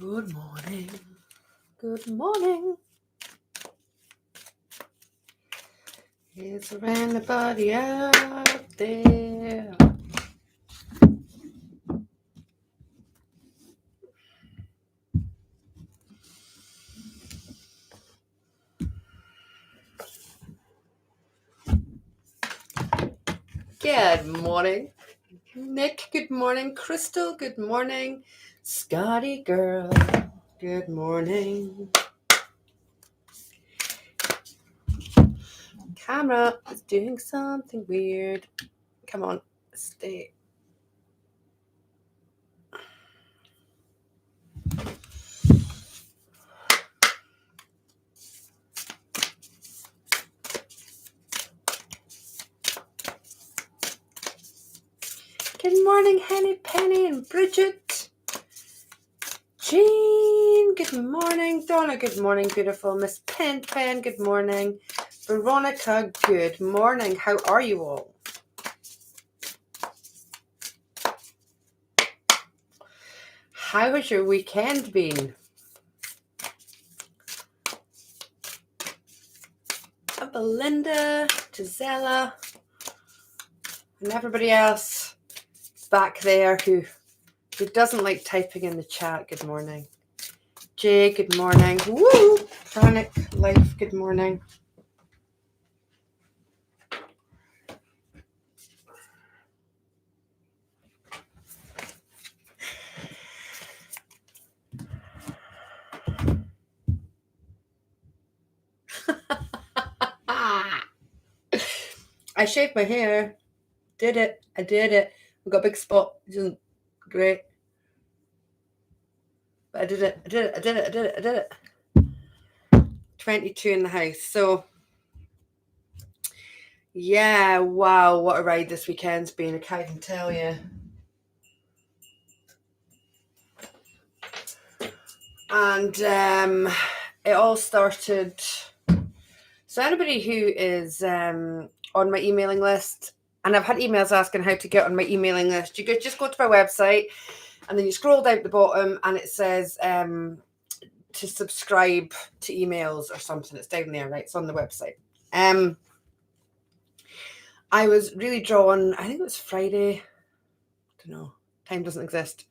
Good morning. Good morning. Is there anybody out there? Good morning, Nick. Good morning, Crystal. Good morning, Scotty girl. Good morning. Camera is doing something weird. Come on, stay. Good morning, Henny Penny and Bridget. Jean, good morning. Donna, good morning, beautiful. Miss Pen, good morning. Veronica, good morning. How are you all? How has your weekend been? Belinda, Gisela, and everybody else back there who doesn't like typing in the chat. Good morning. Jay, good morning. Woo! Panic Life, good morning. I shaved my hair. Did it. I did it. We got a big spot, which isn't great. But I did it. I did it. 22 in the house. So, yeah, wow, what a ride this weekend's been. I can't even tell you. And it all started. So anybody who is on my emailing list, and I've had emails asking how to get on my emailing list, you could just go to my website and then you scroll down to the bottom and it says to subscribe to emails or something. It's down there, right? It's on the website. I was really drawn, I think it was Friday. I don't know. Time doesn't exist.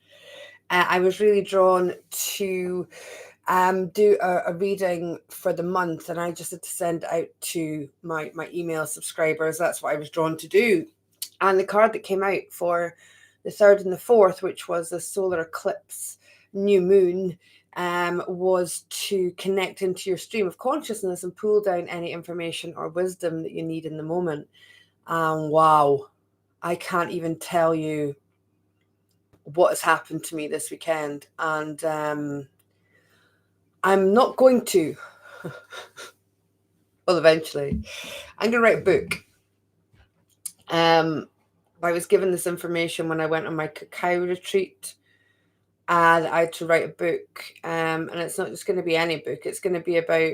I was really drawn to do a reading for the month, and I just had to send it out to my email subscribers. That's what I was drawn to do. And the card that came out for the 3rd and the 4th, which was the solar eclipse new moon, was to connect into your stream of consciousness and pull down any information or wisdom that you need in the moment. Wow, I can't even tell you what has happened to me this weekend. And I'm not going to. Well, eventually. I'm going to write a book. I was given this information when I went on my cacao retreat. And I had to write a book. And it's not just going to be any book. It's going to be about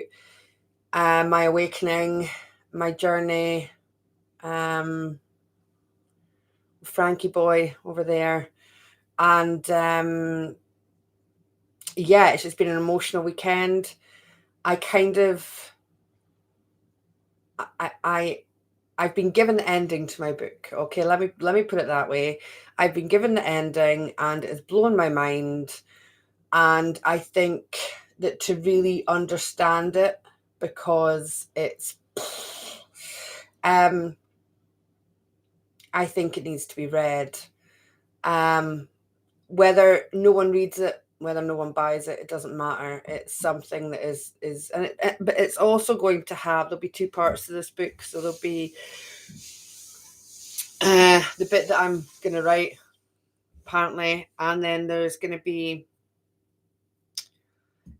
my awakening, my journey. Frankie boy over there. And yeah, it's just been an emotional weekend. I kind of... I've been given the ending to my book. Okay, let me put it that way. I've been given the ending and it's blown my mind. And I think that to really understand it, because it's I think it needs to be read. Whether no one reads it, whether no one buys it, it doesn't matter. It's something that is but it's also going to have, there'll be 2 parts to this book. So there'll be the bit that I'm going to write, apparently, and then there's going to be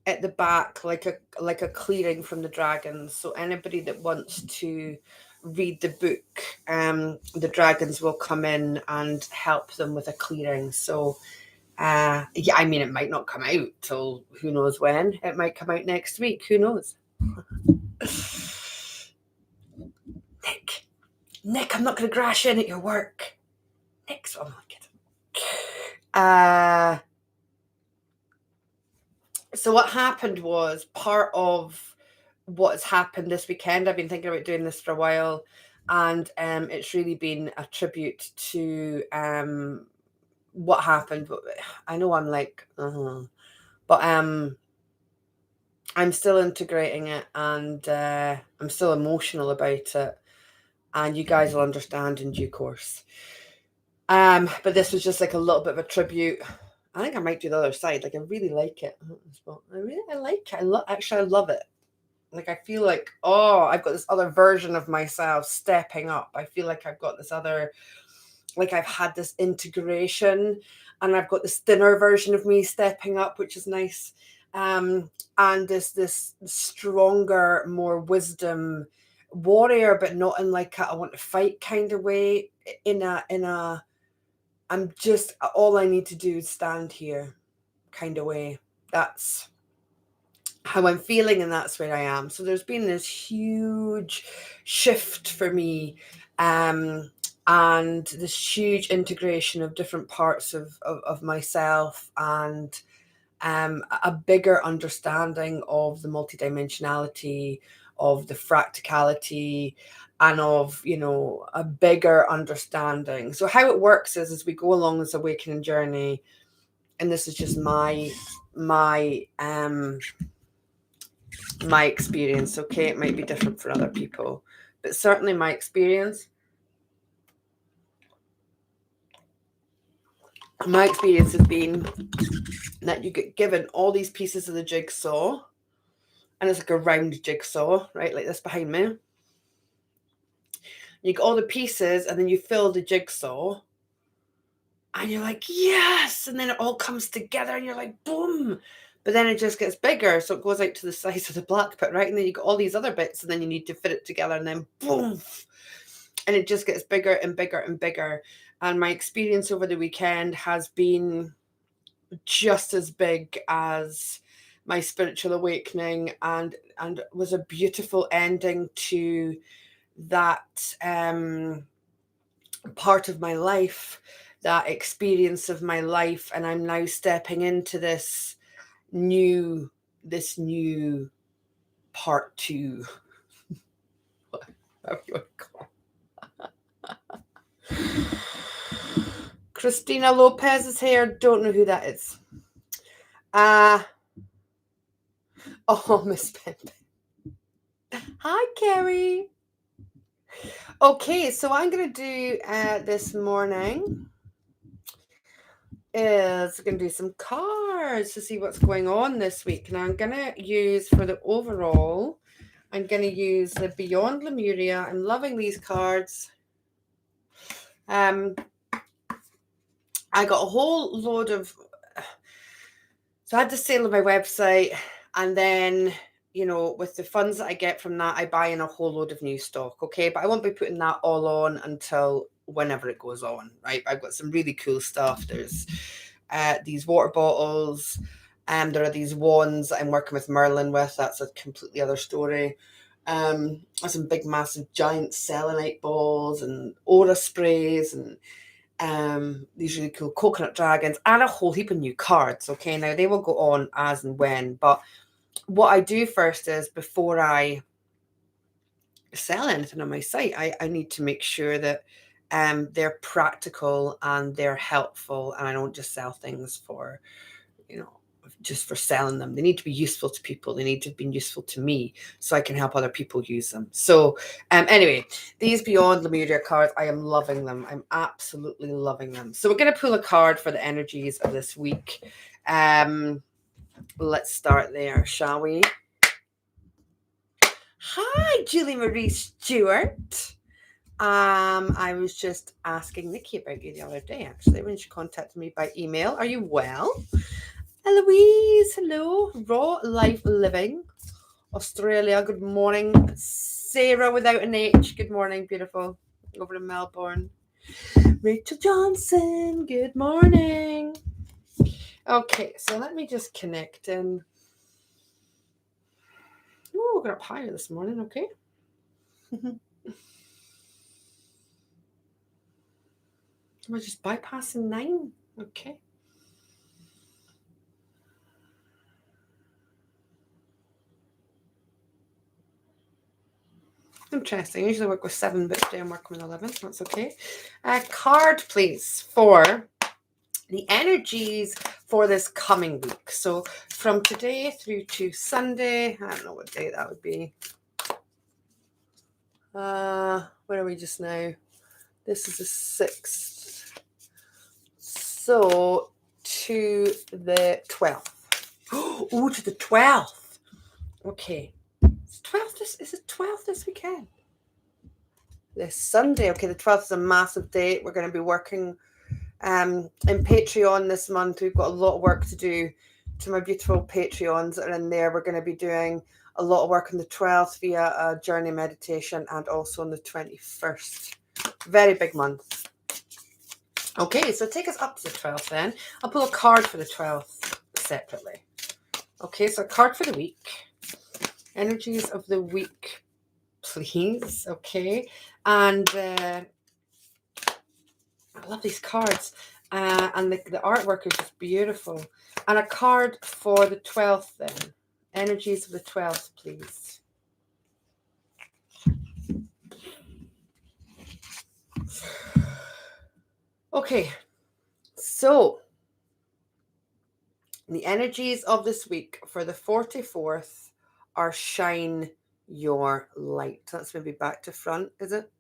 at the back like a clearing from the dragons. So anybody that wants to read the book, the dragons will come in and help them with a clearing. So yeah, I mean, it might not come out till who knows when. It might come out next week. Who knows? Nick, I'm not going to crash in at your work. Nick's, oh my God. So what happened was, part of what's happened this weekend, I've been thinking about doing this for a while, and it's really been a tribute to what happened. But I know I'm like, but I'm still integrating it, and I'm still emotional about it, and you guys will understand in due course. But this was just like a little bit of a tribute. I think I might do the other side. Like, I really like it. I like it. Actually, I love it. Like, I feel like, oh, I've got this other version of myself stepping up. I feel like I've got this other, like, I've had this integration, and I've got this thinner version of me stepping up, which is nice. And this stronger, more wisdom warrior, but not in like a I want to fight kind of way. In a I'm just, all I need to do is stand here kind of way. That's how I'm feeling, and that's where I am. So there's been this huge shift for me, and this huge integration of different parts of myself, and a bigger understanding of the multidimensionality, of the fractality, and of, a bigger understanding. So how it works is, as we go along this awakening journey, and this is just my experience, okay? It might be different for other people, but certainly my experience has been that you get given all these pieces of the jigsaw, and it's like a round jigsaw, right? Like this behind me. You get all the pieces, and then you fill the jigsaw, and you're like, yes! And then it all comes together, and you're like, boom! But then it just gets bigger, so it goes out to the size of the black pit, right? And then you got all these other bits, and then you need to fit it together, and then boom! And it just gets bigger and bigger and bigger. And my experience over the weekend has been just as big as my spiritual awakening, and was a beautiful ending to that part of my life, that experience of my life. And I'm now stepping into this new part two. Whatever you want to call it. Christina Lopez is here. Don't know who that is. Oh, Miss Pimpin. Hi, Carrie. Okay, so I'm going to do this morning is going to do some cards to see what's going on this week. Now, I'm going to use, for the overall, I'm going to use the Beyond Lemuria. I'm loving these cards. I got a whole load of... So I had to sale on my website, and then, with the funds that I get from that, I buy in a whole load of new stock, okay? But I won't be putting that all on until whenever it goes on, right? I've got some really cool stuff. There's these water bottles, there are these wands that I'm working with Merlin with. That's a completely other story. Some big, massive, giant selenite balls, and aura sprays, and these really cool coconut dragons, and a whole heap of new cards. Okay, now they will go on as and when, but what I do first is, before I sell anything on my site, I need to make sure that they're practical and they're helpful, and I don't just sell things for, just for selling them. They need to be useful to people. They need to have been useful to me, so I can help other people use them. So anyway, these Beyond Lemuria cards, I am loving them. I'm absolutely loving them. So we're going to pull a card for the energies of this week. Let's start there, shall we? Hi, Julie Marie Stewart. I was just asking Nikki about you the other day, actually, when she contacted me by email. Are you well? Eloise, hello. Raw Life Living, Australia, good morning. Sarah without an H, good morning, beautiful, over in Melbourne. Rachel Johnson, good morning. Okay, so let me just connect in. Oh, we got up higher this morning, okay. We're just bypassing 9, okay. Interesting. I usually work with 7, but today I'm working with 11. That's okay. Card, please, for the energies for this coming week. So from today through to Sunday, I don't know what day that would be. Where are we just now? This is the 6th. So to the 12th. Oh, to the 12th. Okay. Is it 12th this weekend? This Sunday. Okay, the 12th is a massive date. We're going to be working in Patreon this month. We've got a lot of work to do to my beautiful Patreons that are in there. We're going to be doing a lot of work on the 12th via a journey meditation and also on the 21st. Very big month. Okay, so take us up to the 12th then. I'll pull a card for the 12th separately. Okay, so a card for the week. Energies of the week, please. Okay, and I love these cards. And the artwork is just beautiful. And a card for the 12th then. Energies of the 12th, please. Okay, so the energies of this week for the 44th are shine your light. That's maybe back to front, is it?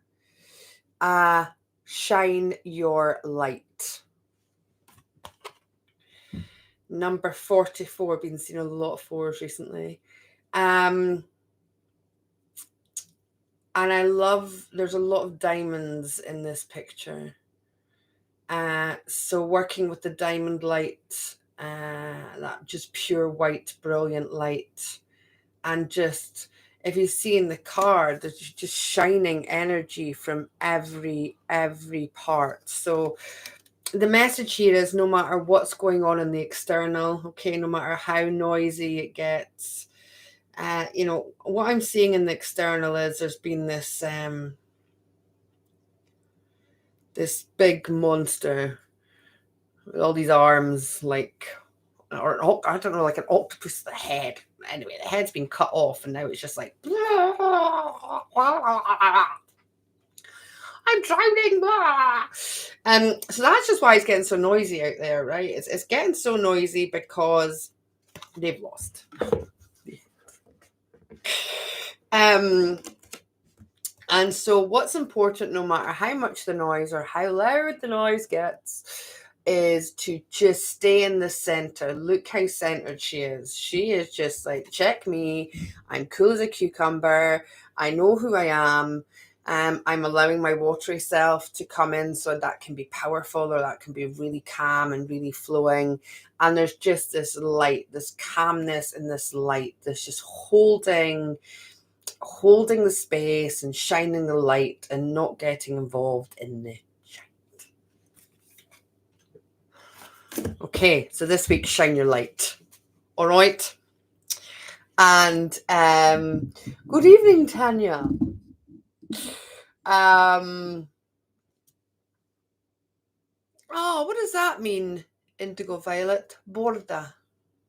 Shine your light. Number 44, been seeing a lot of 4s recently. And I love, there's a lot of diamonds in this picture. So working with the diamond light, that just pure white, brilliant light. And just, if you see in the card, there's just shining energy from every part. So the message here is no matter what's going on in the external, okay, no matter how noisy it gets, what I'm seeing in the external is there's been this this big monster with all these arms, like, or I don't know, like an octopus, the head. Anyway, the head's been cut off, and now it's just like, I'm drowning. So that's just why it's getting so noisy out there, right? It's getting so noisy because they've lost. And so what's important, no matter how much the noise or how loud the noise gets, is to just stay in the center. Look how centered she is. She is just like, check me. I'm cool as a cucumber. I know who I am. I'm allowing my watery self to come in, so that can be powerful or that can be really calm and really flowing. And there's just this light, this calmness and this light that's just holding the space and shining the light and not getting involved in the shite. Okay, so this week, shine your light. All right. And good evening, Tanya. Oh, what does that mean? Indigo violet. Borda.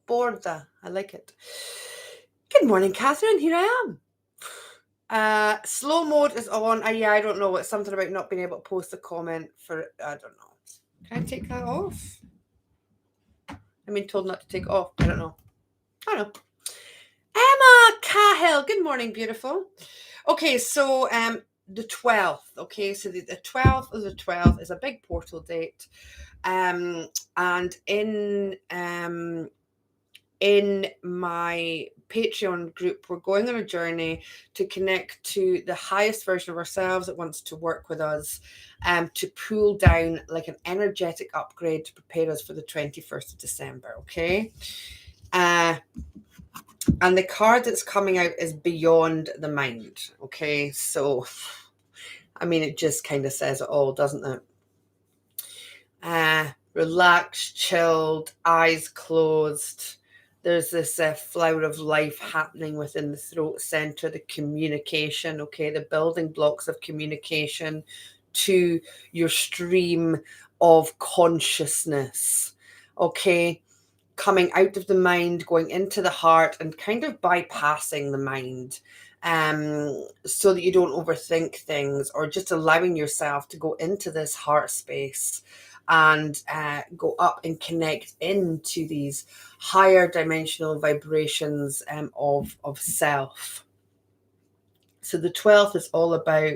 I like it. Good morning, Catherine. Here I am. Slow mode is on. I don't know. It's something about not being able to post a comment for, I don't know. Can I take that off? I've been told not to take it off. I don't know. Emma Cahill. Good morning, beautiful. Okay, so the 12th. Okay, so the 12th of the 12th is a big portal date. And in my Patreon group, we're going on a journey to connect to the highest version of ourselves that wants to work with us, to pull down like an energetic upgrade to prepare us for the 21st of December. Okay. And the card that's coming out is Beyond the Mind. Okay. So, I mean, it just kind of says it all, doesn't it? Relaxed, chilled, eyes closed. There's this flower of life happening within the throat center, the communication, okay, the building blocks of communication to your stream of consciousness, okay? coming out of the mind, going into the heart, and kind of bypassing the mind, so that you don't overthink things, or just allowing yourself to go into this heart space and go up and connect into these higher dimensional vibrations of self. So the 12th is all about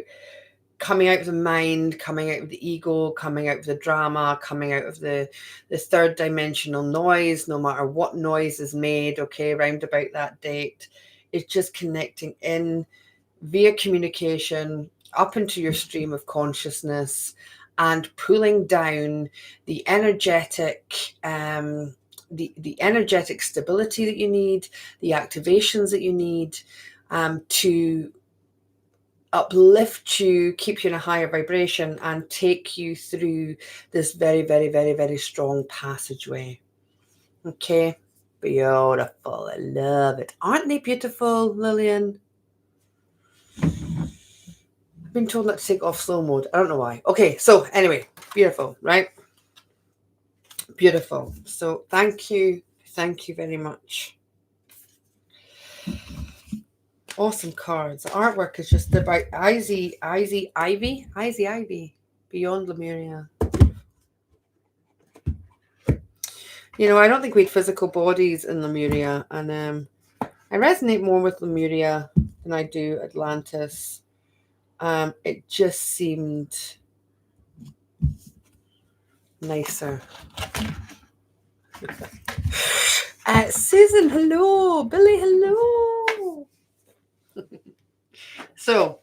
coming out of the mind, coming out of the ego, coming out of the drama, coming out of the third dimensional noise, no matter what noise is made, okay, round about that date. It's just connecting in via communication up into your stream of consciousness and pulling down the energetic the energetic stability that you need, the activations that you need, to uplift you, keep you in a higher vibration, and take you through this very, very, very, very strong passageway. Okay, beautiful. I love it. Aren't they beautiful, Lillian? I've been told not to take off slow mode. I don't know why. Okay, so anyway, beautiful, right? Beautiful. So thank you very much. Awesome cards. The artwork is just about Ivy, beyond Lemuria. You know, I don't think we had physical bodies in Lemuria, and I resonate more with Lemuria than I do Atlantis. It just seemed nicer. Susan, hello. Billy, hello. So,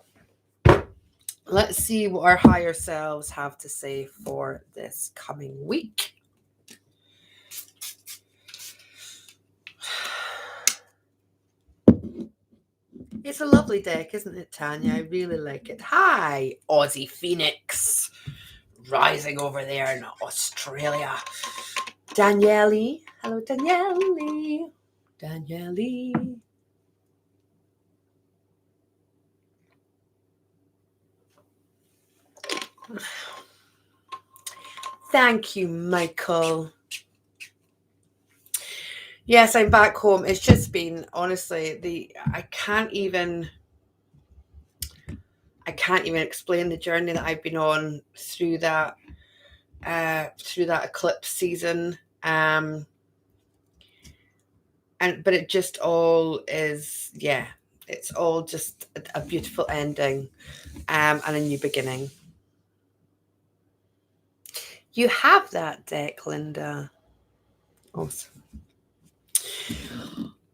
let's see what our higher selves have to say for this coming week. It's a lovely deck, isn't it, Tanya? I really like it. Hi, Aussie Phoenix, rising over there in Australia. Danielle. Hello, Danielle. Danielle. Thank you, Michael. Yes, I'm back home. It's just been, honestly, I can't even explain the journey that I've been on through that eclipse season. But it just all is, yeah, it's all just a beautiful ending, and a new beginning. You have that deck, Linda. Awesome.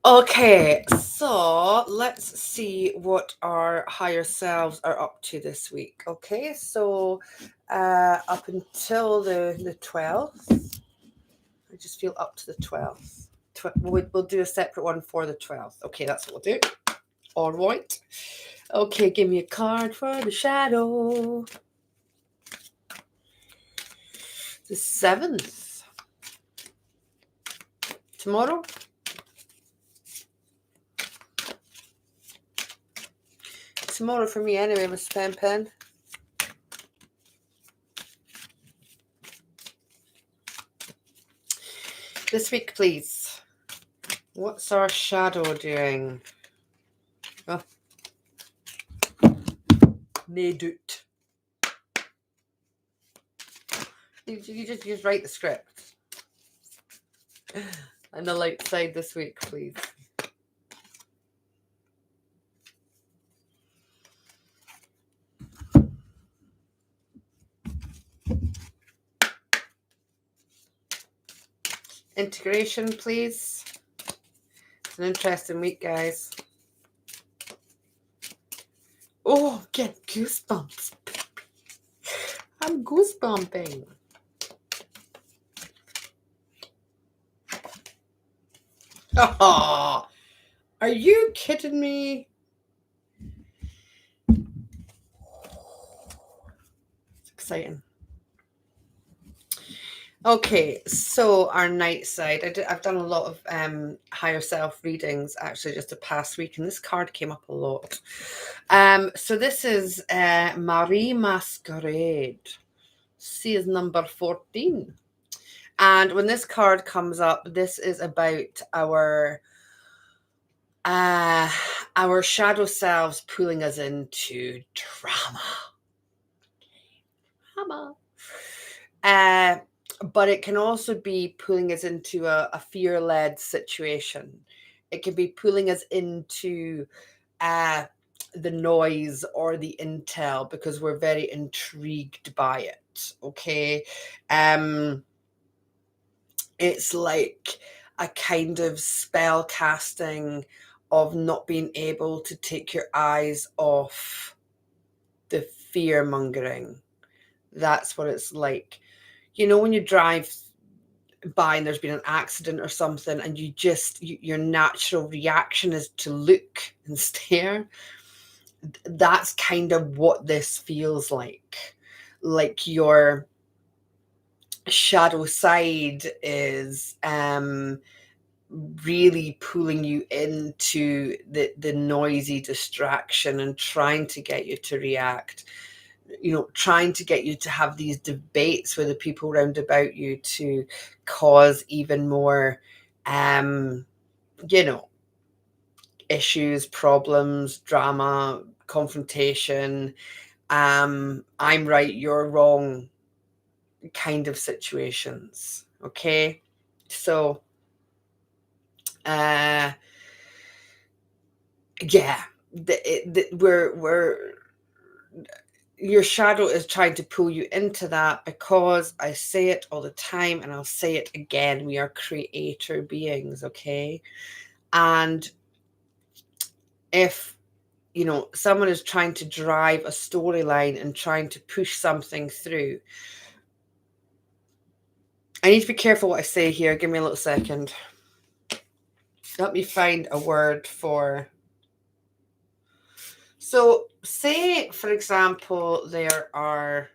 Okay, so let's see what our higher selves are up to this week. Okay, so up until the 12th, I just feel up to the 12th. We'll do a separate one for the 12th. Okay, that's what we'll do. All right. Okay, give me a card for the shadow. The 7th. Tomorrow. Tomorrow for me anyway, Miss Pen. This week, please. What's our shadow doing? Oh. Nedut. You just write the script. And the light side this week, please. Integration, please. It's an interesting week, guys. Oh, get goosebumps, baby. I'm goosebumping. Oh, are you kidding me? It's exciting. Okay, so our night side. I've done a lot of higher self readings actually just the past week, and this card came up a lot. So this is Marie Masquerade. She is number 14. And when this card comes up, this is about our shadow selves pulling us into drama. Uh, but it can also be pulling us into a fear-led situation. It can be pulling us into the noise or the intel because we're very intrigued by it. Okay. It's like a kind of spell casting of not being able to take your eyes off the fear mongering. That's what it's like. You know, when you drive by and there's been an accident or something, and your natural reaction is to look and stare. That's kind of what this feels like your shadow side is really pulling you into the noisy distraction and trying to get you to react, trying to get you to have these debates with the people round about you to cause even more you know issues, problems, drama, confrontation, I'm right, you're wrong kind of situations. Okay. So uh yeah, we're your shadow is trying to pull you into that, because I say it all the time and I'll say it again, we are creator beings. Okay. And if someone is trying to drive a storyline and trying to push something through, I need to be careful what I say here. Give me a little second. Let me find a word for. So, say, for example, there are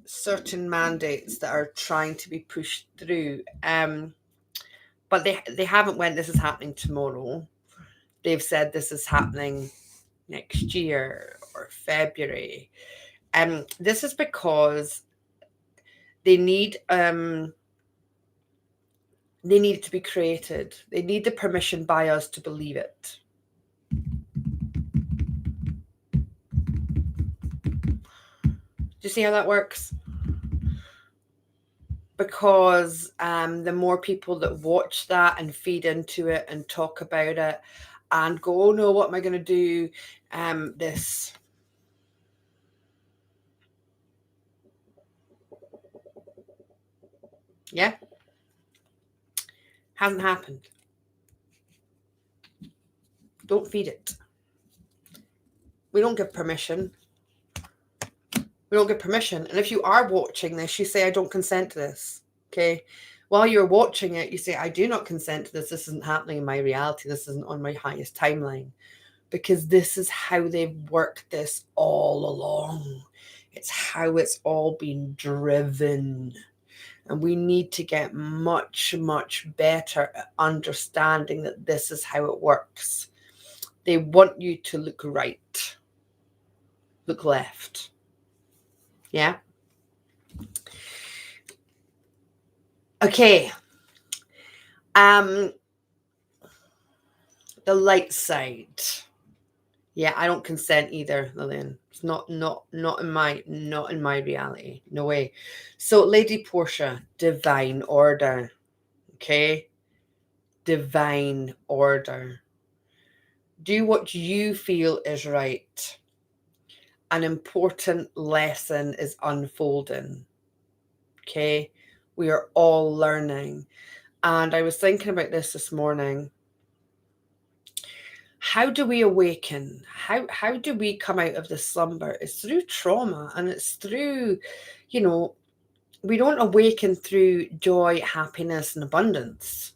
certain mandates that are trying to be pushed through, but they haven't went, this is happening tomorrow. They've said this is happening next year or February. This is because they need it to be created. They need the permission by us to believe it. Do you see how that works? Because the more people that watch that and feed into it and talk about it and go, oh no, what am I going to do? This. Yeah. Hasn't happened. Don't feed it. We don't give permission. We don't give permission. And if you are watching this, you say, I don't consent to this. Okay. While you're watching it, you say, I do not consent to this. This isn't happening in my reality. This isn't on my highest timeline. Because this is how they've worked this all along. It's how it's all been driven. And we need to get much, much better at understanding that this is how it works. They want you to look right, look left. Yeah. Okay. The light side. Yeah, I don't consent either, Lillian. It's not in my reality. No way. So, Lady Portia, divine order. Okay? Divine order. Do what you feel is right. An important lesson is unfolding. Okay? We are all learning. And I was thinking about this morning. How do we awaken? How do we come out of the slumber? It's through trauma, and it's through, we don't awaken through joy, happiness, and abundance.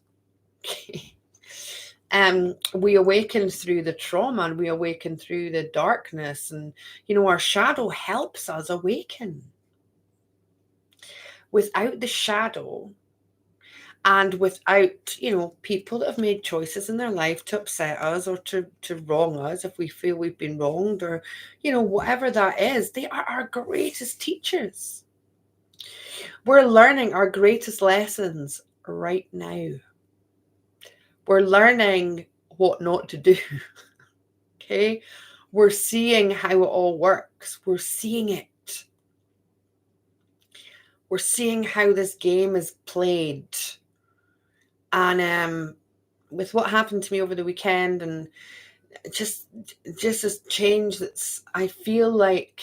We awaken through the trauma, and we awaken through the darkness, and our shadow helps us awaken. Without the shadow, and without people that have made choices in their life to upset us or to wrong us, if we feel we've been wronged, or whatever that is, they are our greatest teachers. We're learning our greatest lessons right now. We're learning what not to do. Okay? We're seeing how it all works. We're seeing it. We're seeing how this game is played. And with what happened to me over the weekend, and just this change, that's, I feel like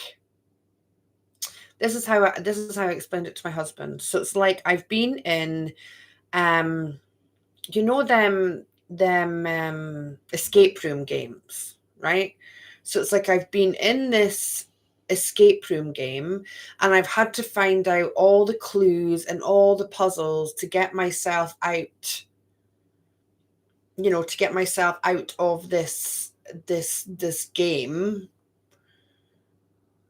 this is how I explained it to my husband. So it's like I've been in you know them escape room games, right? So it's like I've been in this escape room game, and I've had to find out all the clues and all the puzzles to get myself out, to get myself out of this game.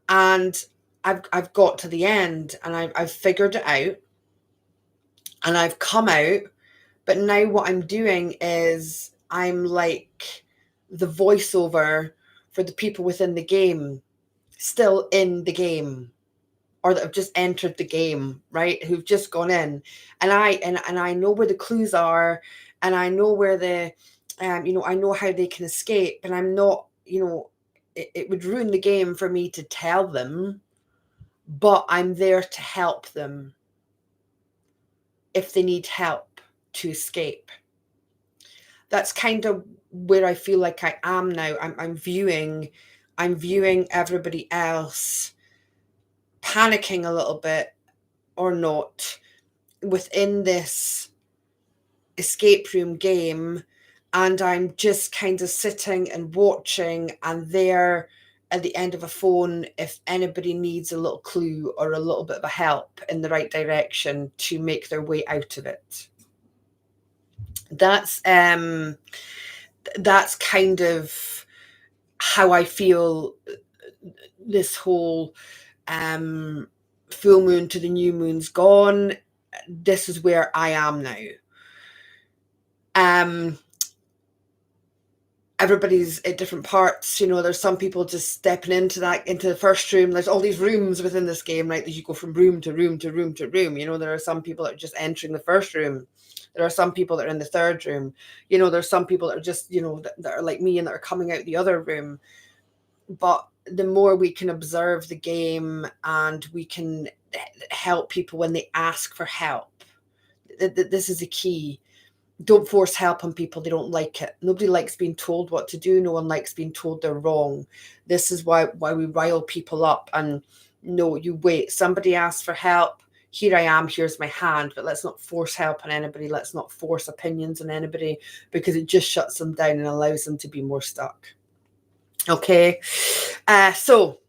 And I've got to the end, and I've figured it out, and I've come out. But now what I'm doing is I'm like the voiceover for the people within the game, still in the game, or that have just entered the game, right? Who've just gone in. And I know where the clues are, and I know where I know how they can escape. And I'm not, it would ruin the game for me to tell them, but I'm there to help them if they need help to escape. That's kind of where I feel like I am now. I'm viewing everybody else panicking a little bit, or not, within this escape room game, and I'm just kind of sitting and watching, and there at the end of a phone if anybody needs a little clue or a little bit of a help in the right direction to make their way out of it. That's kind of how I feel this whole full moon to the new moon's gone. This is where I am now. Everybody's at different parts. There's some people just stepping into the first room. There's all these rooms within this game, right? That you go from room to room to room to room. There are some people that are just entering the first room. There are some people that are in the third room. There's some people that are just, that are like me and that are coming out the other room. But the more we can observe the game, and we can help people when they ask for help, this is the key. Don't force help on people. They don't like it. Nobody likes being told what to do. No one likes being told they're wrong. This is why we rile people up. And no, you wait. Somebody asks for help. Here I am. Here's my hand. But let's not force help on anybody. Let's not force opinions on anybody, because it just shuts them down and allows them to be more stuck. Okay. So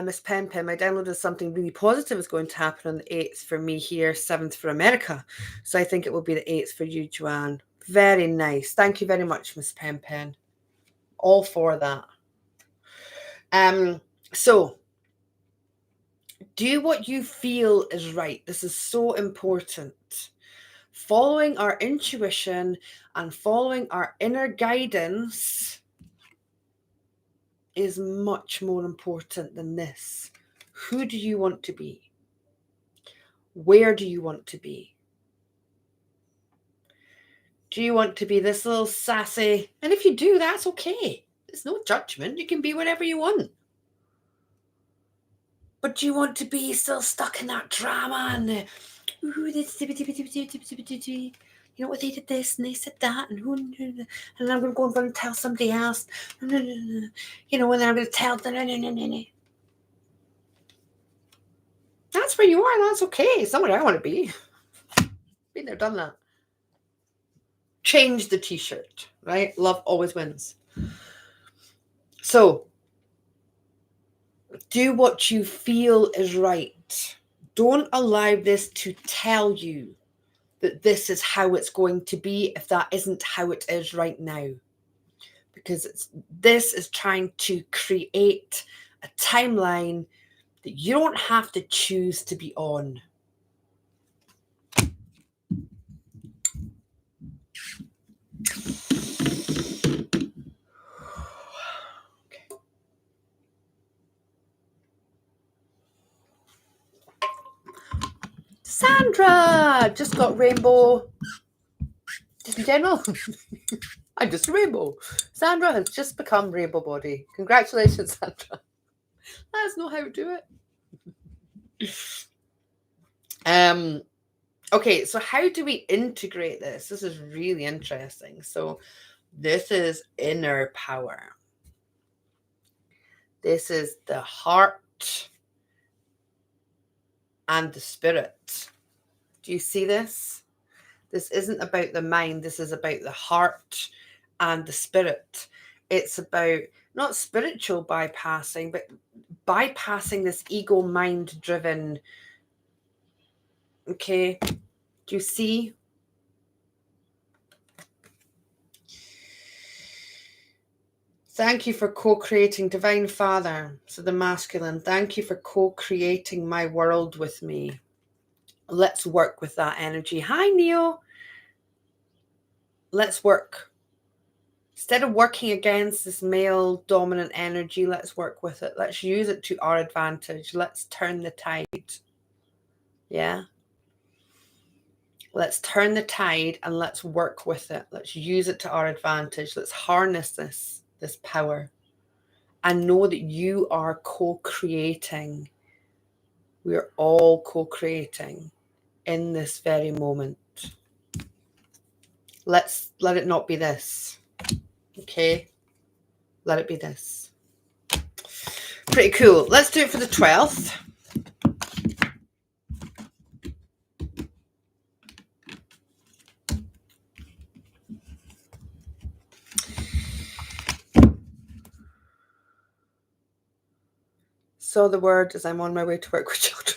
Miss Pen, I downloaded something really positive is going to happen on the 8th for me here, 7th for America. So I think it will be the 8th for you, Joanne. Very nice. Thank you very much, Miss Pen. All for that. So do what you feel is right. This is so important. Following our intuition and following our inner guidance is much more important than this. Who do you want to be? Where do you want to be? Do you want to be this little sassy? And if you do, that's okay. There's no judgment. You can be whatever you want. But do you want to be still stuck in that drama and this, what, they did this and they said that, and I'm going to go and tell somebody else, and then I'm going to tell them. That's where you are. That's okay. It's not where I want to be. Been there, done that. Change the t-shirt, right? Love always wins. So do what you feel is right. Don't allow this to tell you that this is how it's going to be if that isn't how it is right now. Because this is trying to create a timeline that you don't have to choose to be on. Sandra just got rainbow. Just in general. I'm just a rainbow. Sandra has just become rainbow body. Congratulations, Sandra. Let us know how to do it. Okay, so how do we integrate this? This is really interesting. So this is inner power. This is the heart and the spirit. Do you see this? This isn't about the mind. This is about the heart and the spirit. It's about not spiritual bypassing, but bypassing this ego mind driven. Okay. Do you see? Thank you for co-creating, Divine Father. So the masculine, thank you for co-creating my world with me. Let's work with that energy. Hi, Neo. Let's work. Instead of working against this male dominant energy, let's work with it. Let's use it to our advantage. Let's turn the tide. Yeah. Let's turn the tide and let's work with it. Let's use it to our advantage. Let's harness this power and know that you are co-creating. We are all co-creating in this very moment. Let it not be this. Okay? Let it be this. Pretty cool. Let's do it for the 12th. So the word as I'm on my way to work with children.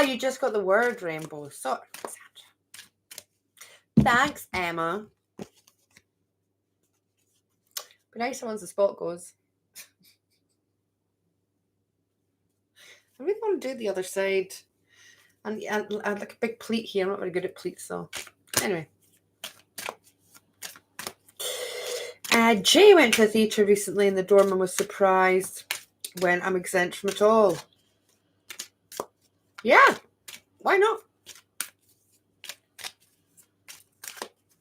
You just got the word rainbow. So, thanks, Emma. Be nice once the spot goes. I really want to do the other side. And like a big pleat here. I'm not very good at pleats, so anyway. Jay went to a theatre recently and the doorman was surprised when I'm exempt from it all. Yeah, why not?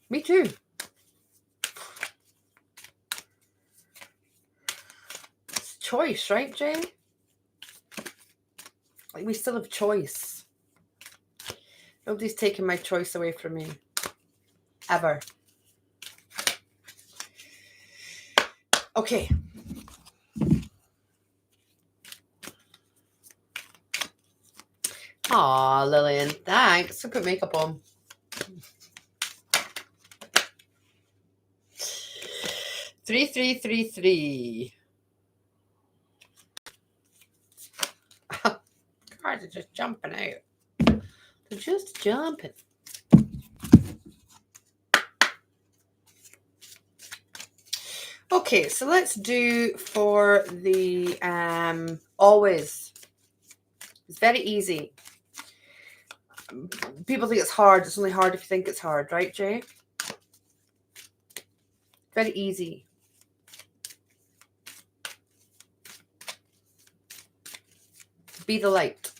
Me too. It's choice, right, Jay? Like, we still have choice. Nobody's taken my choice away from me. Ever. Okay. Aw, Lillian, thanks. I put makeup on. Three. Cards are just jumping out. They're just jumping. Okay, so let's do for the always. It's very easy. People think it's hard. It's only hard if you think it's hard, right, Jay? Very easy. Be the light.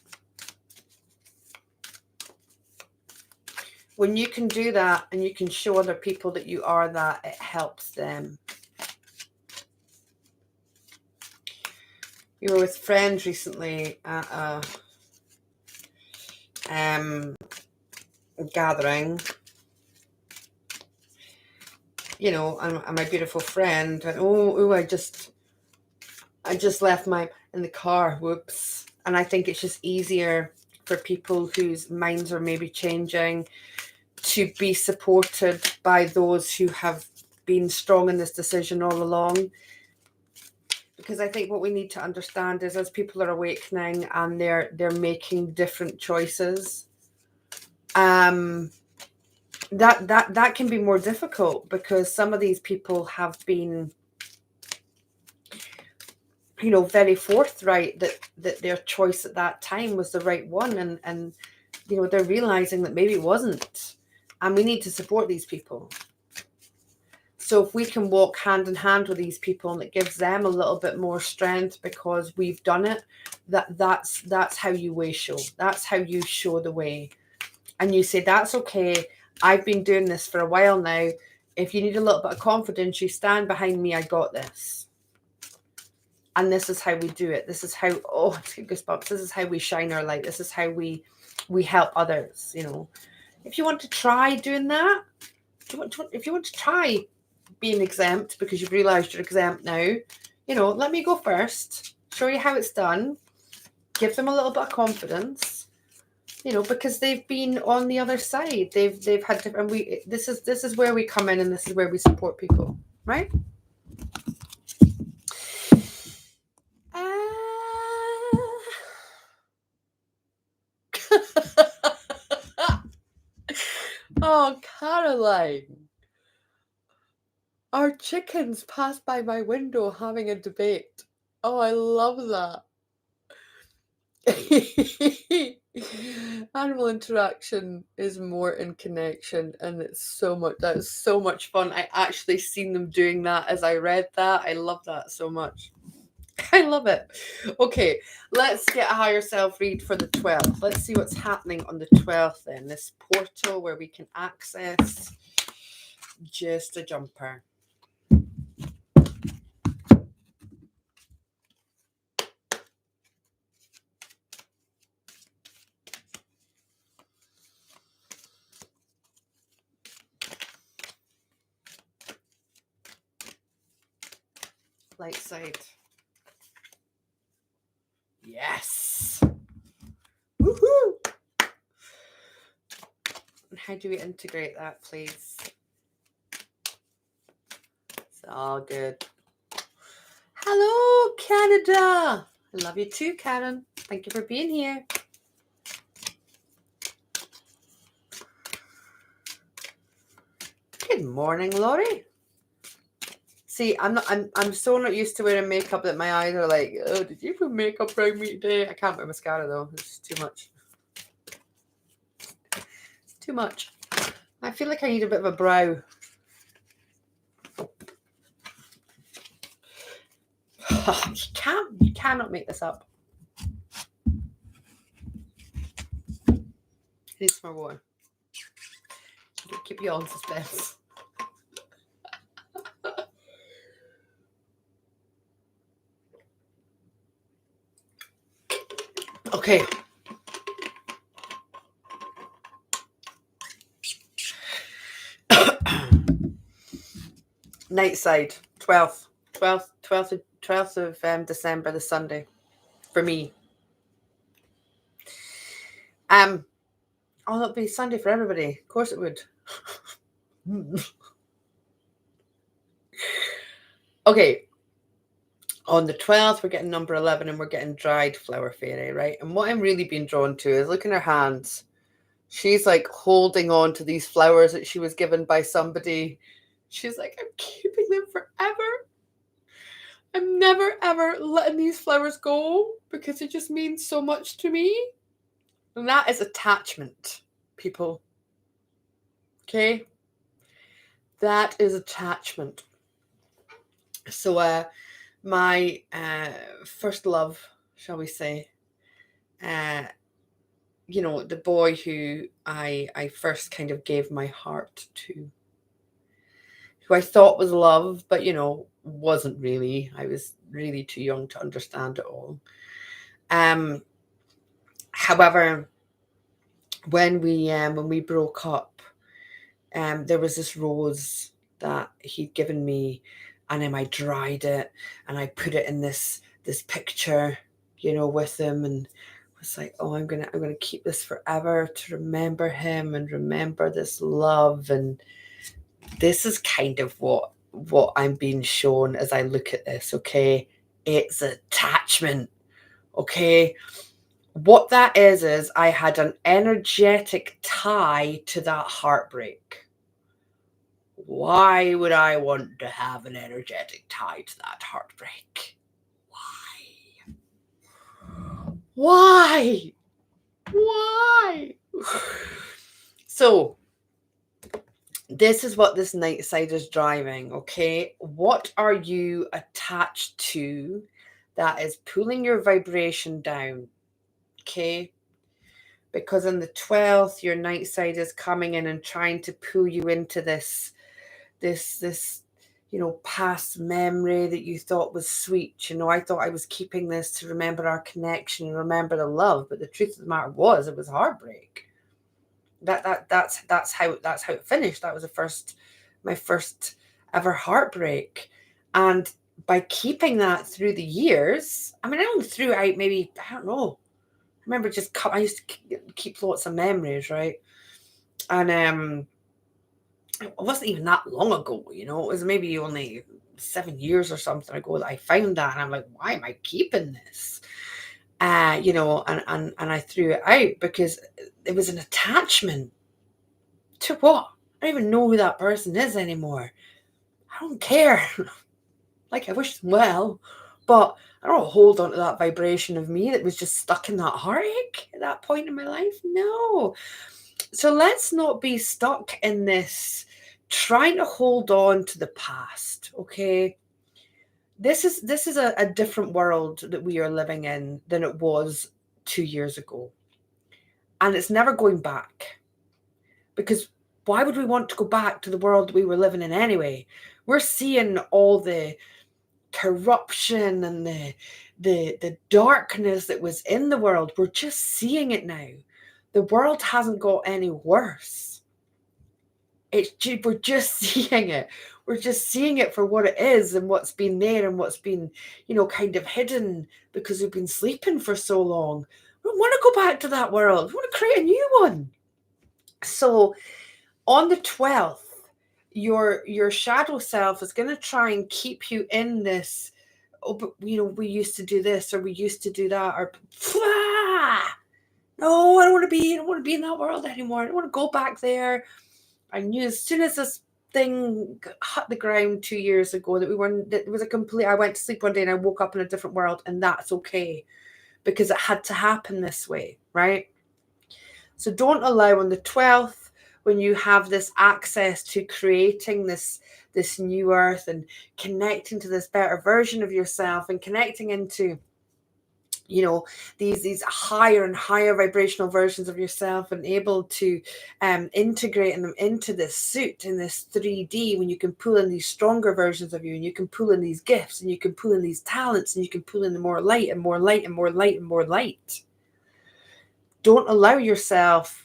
When you can do that and you can show other people that you are that, it helps them. You were with friends recently at a gathering, you know, and my beautiful friend went, oh, I just left mine in the car, whoops. And I think it's just easier for people whose minds are maybe changing to be supported by those who have been strong in this decision all along. Because I think what we need to understand is as people are awakening and they're making different choices, that can be more difficult because some of these people have been, you know, very forthright that their choice at that time was the right one, and you know, they're realizing that maybe it wasn't, and we need to support these people. So if we can walk hand in hand with these people and it gives them a little bit more strength because we've done it, that's how you way show. That's how you show the way. And you say, that's okay. I've been doing this for a while now. If you need a little bit of confidence, you stand behind me. I got this. And this is how we do it. This is how, oh, it's goosebumps. This is how we shine our light. This is how we help others, you know. If you want to try doing that, if you want to try being exempt because you've realised you're exempt now, you know, let me go first, show you how it's done, give them a little bit of confidence, you know, because they've been on the other side. They've had different, this is where we come in, and this is where we support people, right? Oh, Caroline. Our chickens passed by my window having a debate. Oh, I love that. Animal interaction is more in connection, and it's so much, that is so much fun. I actually seen them doing that as I read that. I love that so much. I love it. Okay, let's get a higher self read for the 12th. Let's see what's happening on the 12th then. This portal where we can access just a jumper. Light side. Yes. Woohoo! And how do we integrate that, please? It's all good. Hello, Canada. I love you too, Karen. Thank you for being here. Good morning, Laurie. See, I'm so not used to wearing makeup that my eyes are like, oh, did you put makeup around me today? I can't wear mascara though. It's too much. It's too much. I feel like I need a bit of a brow. You cannot make this up. I need some more water. Keep you on suspense. Okay. Night side, 12th of December, the Sunday, for me. Oh, that'll be Sunday for everybody. Of course it would. Okay. On the 12th, we're getting number 11, and we're getting dried flower fairy, right? And what I'm really being drawn to is, look in her hands. She's like holding on to these flowers that she was given by somebody. She's like, I'm keeping them forever. I'm never, ever letting these flowers go because it just means so much to me. And that is attachment, people. Okay? That is attachment. So, my first love, shall we say, you know, the boy who I first kind of gave my heart to, who I thought was love, but, you know, wasn't really. I was really too young to understand it all. However, when we broke up, there was this rose that he'd given me, and then I dried it and I put it in this picture, you know, with him, and was like, oh, I'm gonna keep this forever to remember him and remember this love. And this is kind of what I'm being shown as I look at this. Okay, it's attachment. Okay, what that is I had an energetic tie to that heartbreak. Why would I want to have an energetic tie to that heartbreak? Why? So This is what this night side is driving, okay? What are you attached to that is pulling your vibration down, okay? Because on the 12th, your night side is coming in and trying to pull you into this, past memory that you thought was sweet. I thought I was keeping this to remember our connection and remember the love, but the truth of the matter was, it was heartbreak. That's how it finished. That was my first ever heartbreak. And by keeping that through the years, I only threw out maybe, I don't know. I remember I used to keep lots of memories, right? And it wasn't even that long ago, it was maybe only 7 years or something ago that I found that, and I'm like, why am I keeping this? And I threw it out because it was an attachment to what? I don't even know who that person is anymore. I don't care. Like, I wish them well, but I don't hold on to that vibration of me that was just stuck in that heartache at that point in my life. No. So let's not be stuck in this trying to hold on to the past, okay? This is a different world that we are living in than it was 2 years ago. And it's never going back. Because why would we want to go back to the world we were living in anyway? We're seeing all the corruption and the darkness that was in the world. We're just seeing it now. The world hasn't got any worse. We're just seeing it. We're just seeing it for what it is and what's been there and what's been, kind of hidden because we've been sleeping for so long. We don't want to go back to that world. We want to create a new one. So on the 12th, your shadow self is going to try and keep you in this, oh, but we used to do this or we used to do that, or no, I don't want to be in that world anymore. I don't want to go back there. I knew as soon as this thing hit the ground 2 years ago that it was a complete, I went to sleep one day and I woke up in a different world, and that's okay because it had to happen this way, right? So don't allow on the 12th, when you have this access to creating this new earth and connecting to this better version of yourself and connecting into these higher and higher vibrational versions of yourself, and able to integrate them into this suit in this 3D, when you can pull in these stronger versions of you, and you can pull in these gifts, and you can pull in these talents, and you can pull in the more light and more light and more light and more light. Don't allow yourself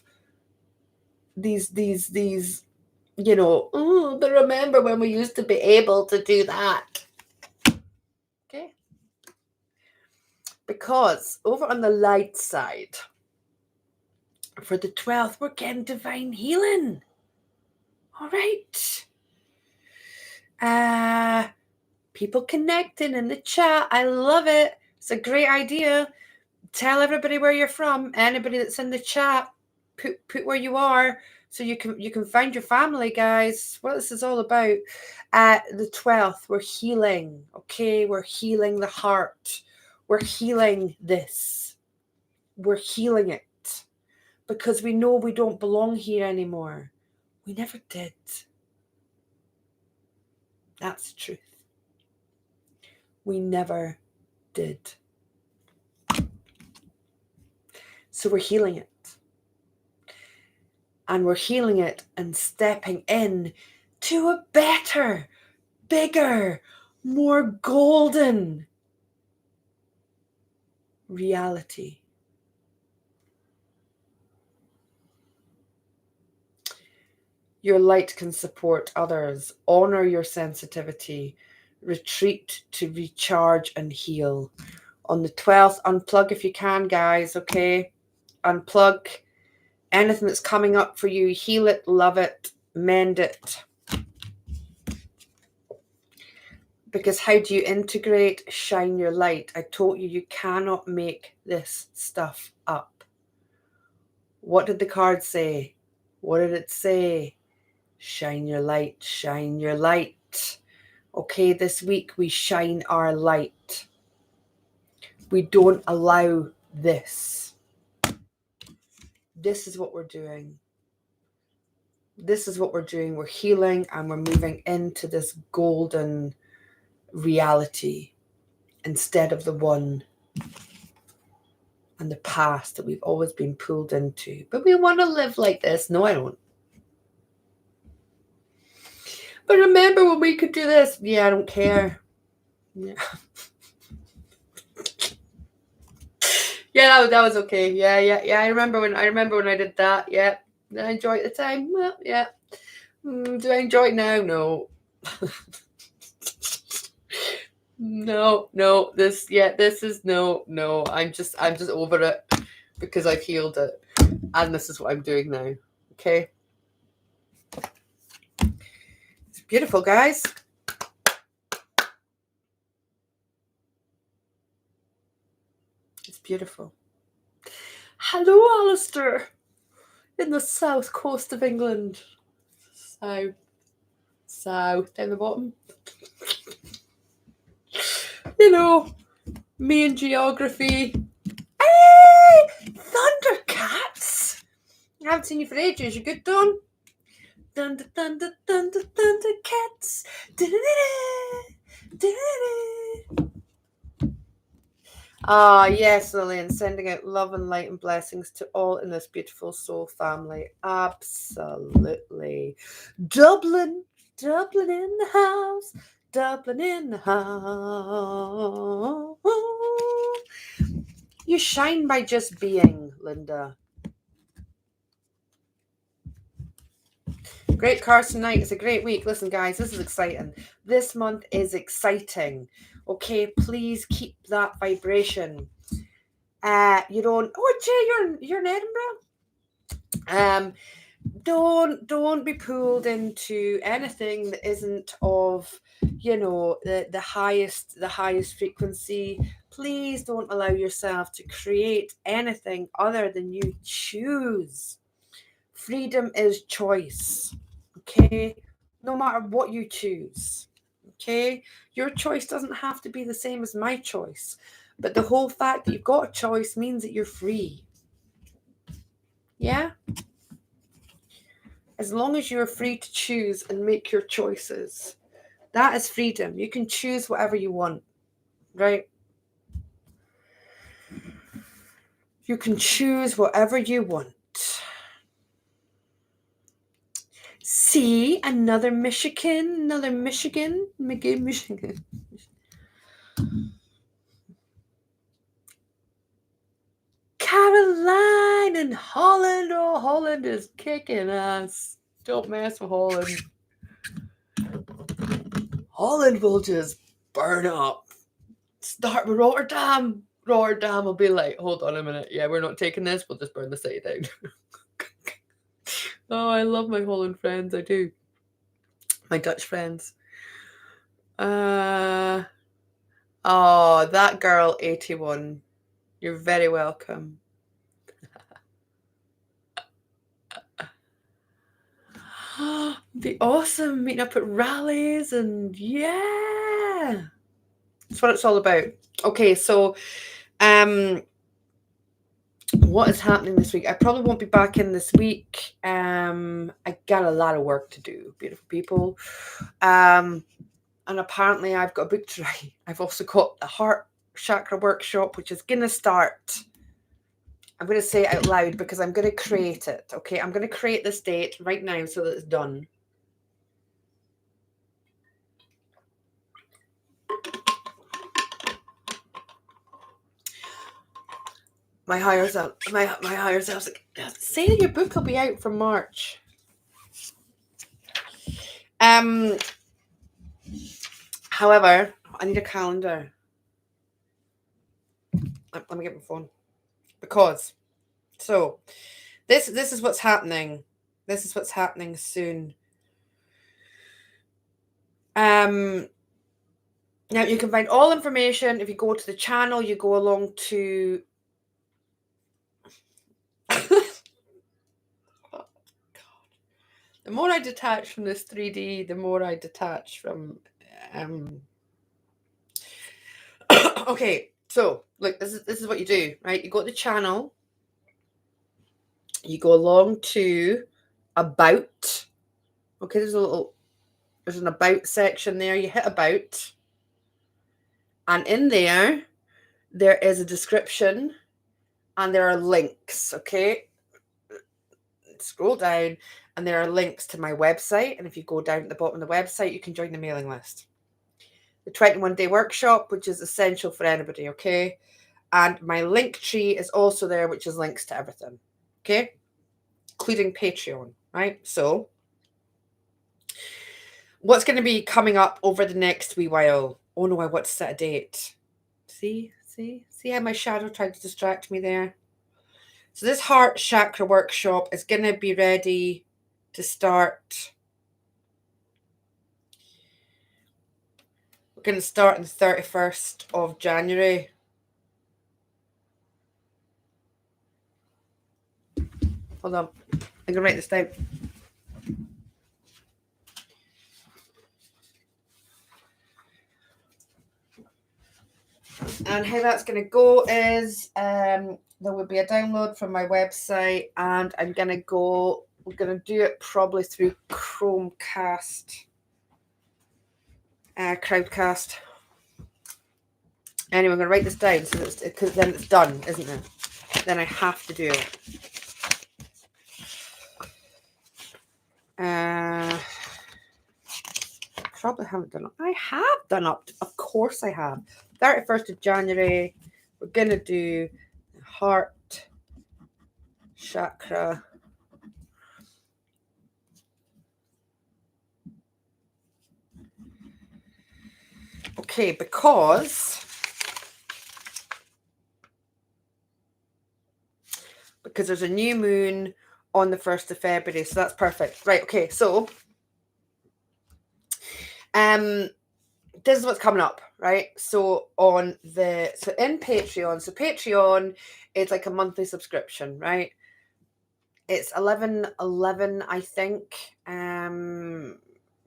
these but remember when we used to be able to do that. Okay. Because over on the light side, for the 12th, we're getting divine healing. All right. People connecting in the chat. I love it. It's a great idea. Tell everybody where you're from. Anybody that's in the chat, put where you are, so you can find your family, guys. What this is all about. The 12th, we're healing. Okay, we're healing the heart. We're healing this. We're healing it. Because we know we don't belong here anymore. We never did. That's the truth. We never did. So we're healing it. And we're healing it and stepping in to a better, bigger, more golden reality. Your light can support others. Honor your sensitivity. Retreat to recharge and heal. On the 12th, unplug if you can, guys, okay? Unplug anything that's coming up for you. Heal it, love it, mend it. Because how do you integrate? Shine your light. I told you cannot make this stuff up. What did the card say? What did it say? Shine your light, shine your light. Okay, this week we shine our light. We don't allow this. This is what we're doing. This is what we're doing. We're healing and we're moving into this golden reality instead of the one and the past that we've always been pulled into. But we want to live like this. No, I don't. But remember when we could do this? Yeah, I don't care. Yeah. Yeah, that was okay. Yeah. I remember when I did that. Yeah, I enjoyed the time. Well, yeah. Do I enjoy it now? No. No. This is no. I'm just over it because I've healed it, and this is what I'm doing now. Okay. It's beautiful, guys. It's beautiful. Hello, Alistair, in the south coast of England. South down the bottom. You know, me and geography. Hey, Thundercats! I haven't seen you for ages. You good, Dawn? Thundercats. Ah, yes, Lillian, sending out love and light and blessings to all in this beautiful soul family. Absolutely. Dublin in the house. Dublin in the house. You shine by just being, Linda. Great Carson night. It's a great week. Listen, guys, this is exciting. This month is exciting. Okay, please keep that vibration. You don't. Oh, Jay, you're in Edinburgh. Don't be pulled into anything that isn't of, the highest frequency. Please don't allow yourself to create anything other than you choose. Freedom is choice. Okay, no matter what you choose. Okay, your choice doesn't have to be the same as my choice, but the whole fact that you've got a choice means that you're free. Yeah, as long as you're free to choose and make your choices, that is freedom. You can choose whatever you want, right? You can choose whatever you want. See, another Michigan. Caroline and Holland. Oh, Holland is kicking ass. Don't mess with Holland. Holland will just burn up. Start with Rotterdam. Rotterdam will be like, hold on a minute. Yeah, we're not taking this. We'll just burn the city down. Oh, I love my Holland friends. I do. My Dutch friends. Oh, that girl, 81. You're very welcome. Be awesome meeting up at rallies and yeah. That's what it's all about. Okay, so what is happening this week? I probably won't be back in this week. I got a lot of work to do, beautiful people. And apparently I've got a book to write. I've also got a heart chakra workshop, which is going to start. I'm going to say it out loud because I'm going to create it. Okay, I'm going to create this date right now so that it's done. My higher self, my higher self's like, say that your book will be out for March. However, I need a calendar. Let me get my phone. Because, so, this is what's happening. This is what's happening soon. Now you can find all information if you go to the channel. You go along to. Oh, God. The more I detach from this 3D, the more I detach from. Okay, so look, this is what you do, right? You go to the channel. You go along to about, Okay, there's an about section there. You hit about, and in there is a description and there are links. Okay, scroll down and there are links to my website, and if you go down at the bottom of the website, you can join the mailing list. The 21-day workshop, which is essential for anybody. Okay, and my link tree is also there, which is links to everything. Okay, including Patreon. Right, so what's going to be coming up over the next wee while? Oh no, I want to set a date. See how my shadow tried to distract me there? So this heart chakra workshop is going to be ready to start. We're going to start on the 31st of January. Hold on. I'm going to write this down. And how that's going to go is there will be a download from my website, and we're going to do it probably through Chromecast, Crowdcast. Anyway, I'm going to write this down because then it's done, isn't it? Then I have to do it. Probably haven't done it. I have done up. Of course I have. 31st of January, we're going to do heart chakra. Okay, because there's a new moon on the 1st of February, so that's perfect. Right, okay, so this is what's coming up, right? So in Patreon, so Patreon is like a monthly subscription, right? It's 11.11, I think.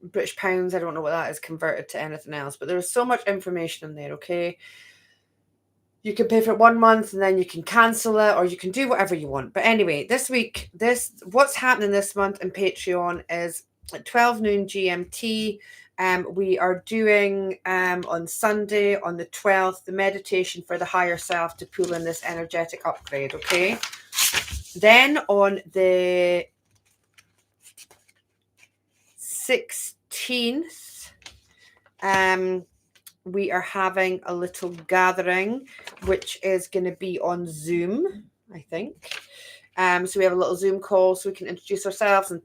British pounds, I don't know what that is converted to anything else, but there's so much information in there, okay? You can pay for it 1 month and then you can cancel it, or you can do whatever you want. But anyway, this week, what's happening this month in Patreon is at 12 noon GMT. We are doing on Sunday, on the 12th, the meditation for the higher self to pull in this energetic upgrade, okay? Then on the 16th, we are having a little gathering, which is going to be on Zoom, I think. So we have a little Zoom call so we can introduce ourselves and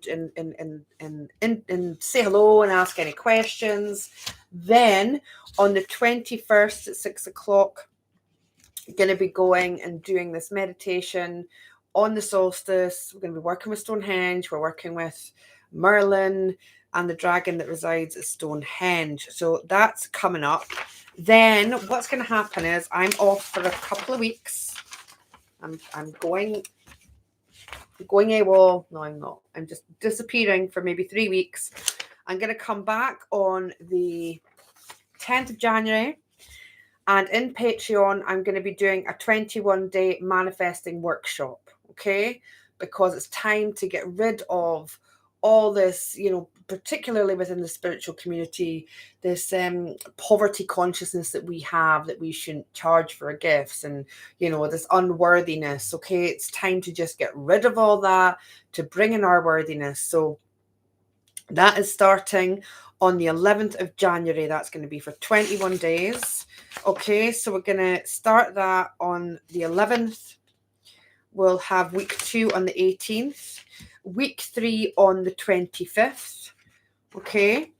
say hello and ask any questions. Then on the 21st at 6 o'clock, going to be going and doing this meditation on the solstice. We're going to be working with Stonehenge. We're working with Merlin and the dragon that resides at Stonehenge. So that's coming up. Then what's going to happen is I'm off for a couple of weeks. I'm going AWOL. No, I'm not. I'm just disappearing for maybe 3 weeks. I'm going to come back on the 10th of January. And in Patreon, I'm going to be doing a 21-day manifesting workshop, okay? Because it's time to get rid of all this, particularly within the spiritual community, this poverty consciousness that we have, that we shouldn't charge for gifts, and, this unworthiness, okay? It's time to just get rid of all that, to bring in our worthiness. So that is starting on the 11th of January. That's going to be for 21 days. Okay, so we're going to start that on the 11th. We'll have week 2 on the 18th. Week 3 on the 25th. Okay.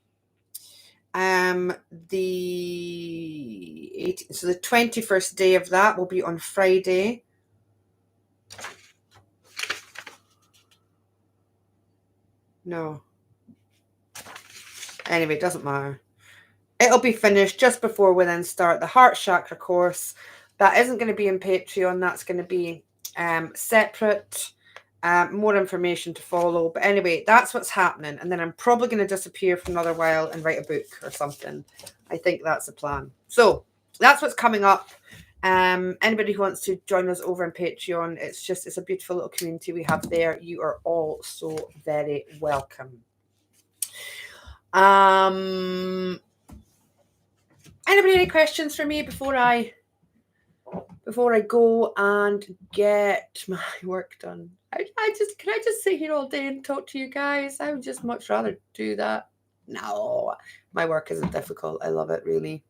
The 18th, so the 21st day of that will be on Friday. No. Anyway, it doesn't matter. It'll be finished just before we then start the Heart Chakra course. That isn't going to be in Patreon. That's going to be separate. More information to follow. But anyway, that's what's happening. And then I'm probably going to disappear for another while and write a book or something. I think that's the plan. So that's what's coming up. Anybody who wants to join us over on Patreon, it's a beautiful little community we have there. You are all so very welcome. Anybody any questions for me before I go and get my work done? Can I just sit here all day and talk to you guys? I would just much rather do that. No, my work isn't difficult. I love it, really.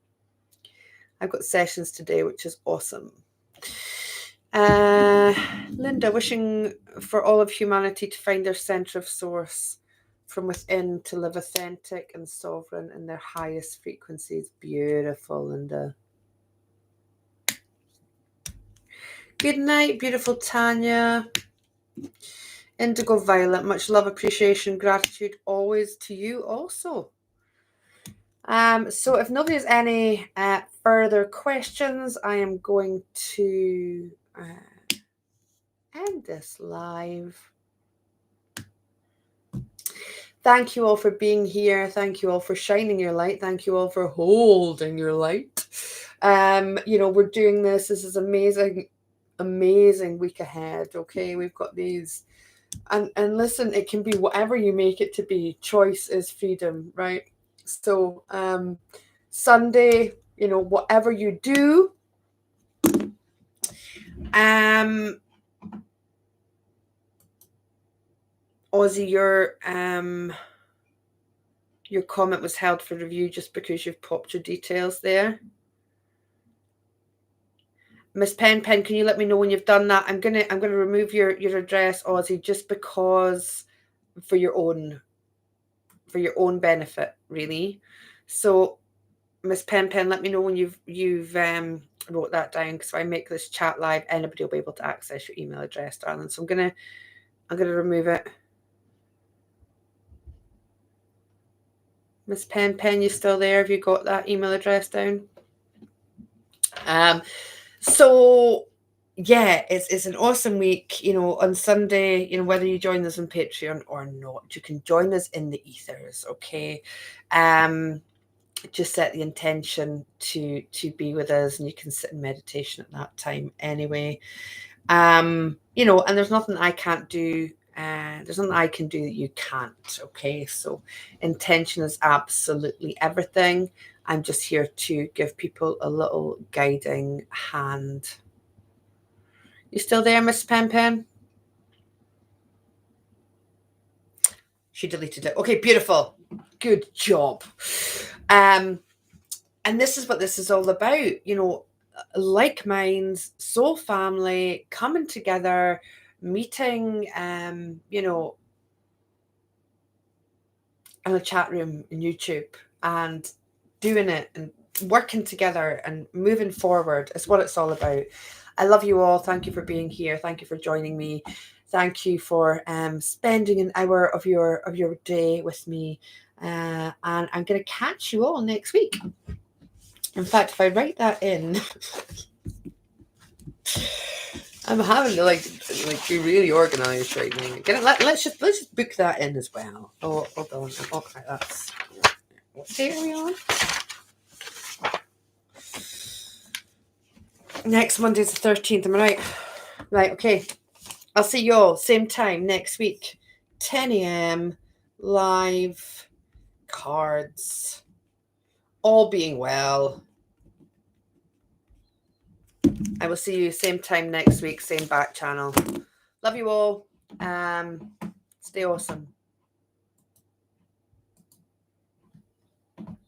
I've got sessions today, which is awesome. Linda, wishing for all of humanity to find their center of source from within, to live authentic and sovereign in their highest frequencies. Beautiful, Linda. Good night, beautiful Tanya. Indigo Violet, much love, appreciation, gratitude always to you also. So if nobody has any further questions, I am going to end this live. Thank you all for being here. Thank you all for shining your light. Thank you all for holding your light. We're doing this. This is amazing, amazing week ahead. Okay, we've got these. And listen, it can be whatever you make it to be. Choice is freedom, right? So Sunday, whatever you do, Ozzy, your comment was held for review just because you've popped your details there. Miss Pen, can you let me know when you've done that? I'm gonna remove your address, Ozzy, just because for your own benefit, really. So Miss Pen, let me know when you've wrote that down, because if I make this chat live, anybody will be able to access your email address, darling. So I'm gonna remove it. Miss Pen, you still there? Have you got that email address down? So yeah, it's an awesome week. On Sunday, whether you join us on Patreon or not, you can join us in the ethers. Okay, just set the intention to be with us, and you can sit in meditation at that time anyway. And there's nothing I can't do. There's nothing I can do that you can't. Okay, so intention is absolutely everything. I'm just here to give people a little guiding hand. You still there, Miss Pen? She deleted it. Okay, beautiful. Good job. And this is what this is all about. Like minds, soul family, coming together, meeting, in a chat room in YouTube, and doing it and working together and moving forward is what it's all about. I love you all. Thank you for being here. Thank you for joining me. Thank you for spending an hour of your day with me. And I'm going to catch you all next week. In fact, if I write that in, I'm having to like be really organized right now. Let's just book that in as well. Oh, hold on. Okay, that's what date are we on? Next Monday's the 13th. Am I right? Right. Okay. I'll see you all same time next week, 10 a.m. live, cards, all being well. I will see you same time next week, same back channel. Love you all. Stay awesome.